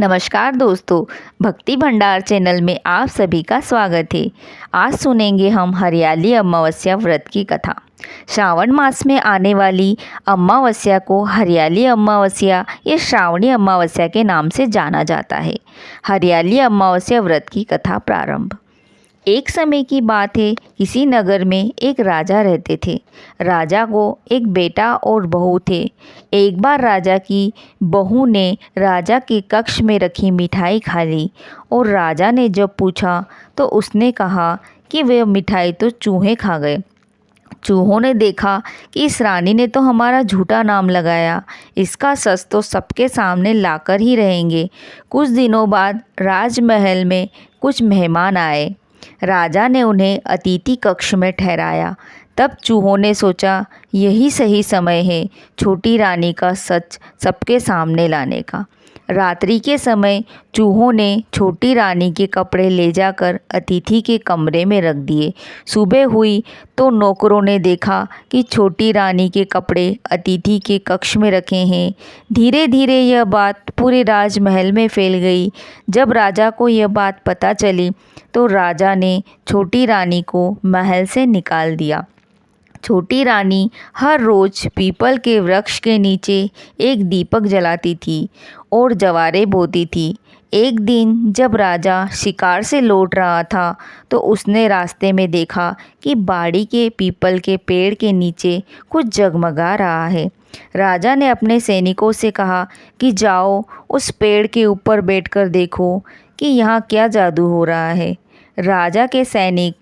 नमस्कार दोस्तों, भक्ति भंडार चैनल में आप सभी का स्वागत है। आज सुनेंगे हम हरियाली अमावस्या व्रत की कथा। श्रावण मास में आने वाली अमावस्या को हरियाली अमावस्या या श्रावणी अमावस्या के नाम से जाना जाता है। हरियाली अमावस्या व्रत की कथा प्रारंभ। एक समय की बात है, किसी नगर में एक राजा रहते थे। राजा को एक बेटा और बहू थे। एक बार राजा की बहू ने राजा के कक्ष में रखी मिठाई खा ली और राजा ने जब पूछा तो उसने कहा कि वह मिठाई तो चूहे खा गए। चूहों ने देखा कि इस रानी ने तो हमारा झूठा नाम लगाया, इसका सच तो सबके सामने लाकर ही रहेंगे। कुछ दिनों बाद राजमहल में कुछ मेहमान आए। राजा ने उन्हें अतिथि कक्ष में ठहराया। तब चूहों ने सोचा, यही सही समय है छोटी रानी का सच सबके सामने लाने का। रात्रि के समय चूहों ने छोटी रानी के कपड़े ले जाकर अतिथि के कमरे में रख दिए। सुबह हुई तो नौकरों ने देखा कि छोटी रानी के कपड़े अतिथि के कक्ष में रखे हैं। धीरे धीरे यह बात पूरे राजमहल में फैल गई। जब राजा को यह बात पता चली तो राजा ने छोटी रानी को महल से निकाल दिया। छोटी रानी हर रोज़ पीपल के वृक्ष के नीचे एक दीपक जलाती थी और जवारे बोती थी। एक दिन जब राजा शिकार से लौट रहा था तो उसने रास्ते में देखा कि बाड़ी के पीपल के पेड़ के नीचे कुछ जगमगा रहा है। राजा ने अपने सैनिकों से कहा कि जाओ उस पेड़ के ऊपर बैठकर देखो कि यहाँ क्या जादू हो रहा है। राजा के सैनिक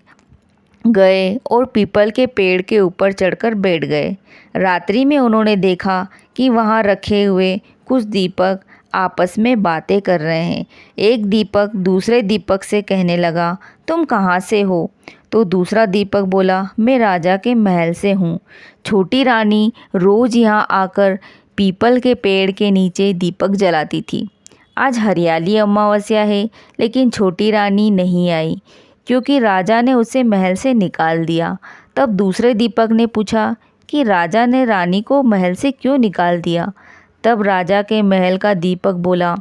गए और पीपल के पेड़ के ऊपर चढ़कर बैठ गए। रात्रि में उन्होंने देखा कि वहाँ रखे हुए कुछ दीपक आपस में बातें कर रहे हैं। एक दीपक दूसरे दीपक से कहने लगा, तुम कहाँ से हो? तो दूसरा दीपक बोला, मैं राजा के महल से हूँ। छोटी रानी रोज़ यहाँ आकर पीपल के पेड़ के नीचे दीपक जलाती थी। आज हरियाली अमावस्या है, लेकिन छोटी रानी नहीं आई क्योंकि राजा ने उसे महल से निकाल दिया। तब दूसरे दीपक ने पूछा कि राजा ने रानी को महल से क्यों निकाल दिया? तब राजा के महल का दीपक बोला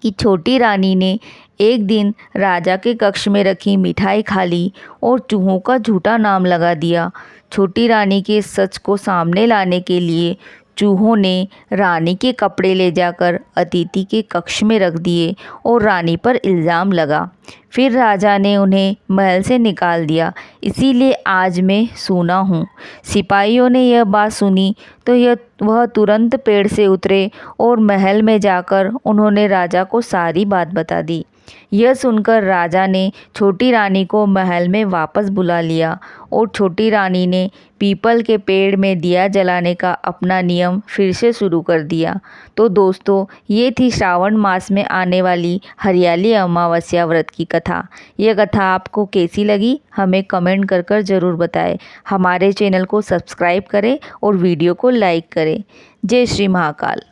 कि छोटी रानी ने एक दिन राजा के कक्ष में रखी मिठाई खा ली और चूहों का झूठा नाम लगा दिया। छोटी रानी के सच को सामने लाने के लिए चूहों ने रानी के कपड़े ले जाकर अतिथि के कक्ष में रख दिए और रानी पर इल्ज़ाम लगा। फिर राजा ने उन्हें महल से निकाल दिया। इसीलिए आज मैं सूना हूँ। सिपाहियों ने यह बात सुनी तो वह तुरंत पेड़ से उतरे और महल में जाकर उन्होंने राजा को सारी बात बता दी। यह सुनकर राजा ने छोटी रानी को महल में वापस बुला लिया और छोटी रानी ने पीपल के पेड़ में दिया जलाने का अपना नियम फिर से शुरू कर दिया। तो दोस्तों, ये थी श्रावण मास में आने वाली हरियाली अमावस्या व्रत की कथा। यह कथा आपको कैसी लगी हमें कमेंट कर ज़रूर बताएं। हमारे चैनल को सब्सक्राइब करें और वीडियो को लाइक करें। जय श्री महाकाल।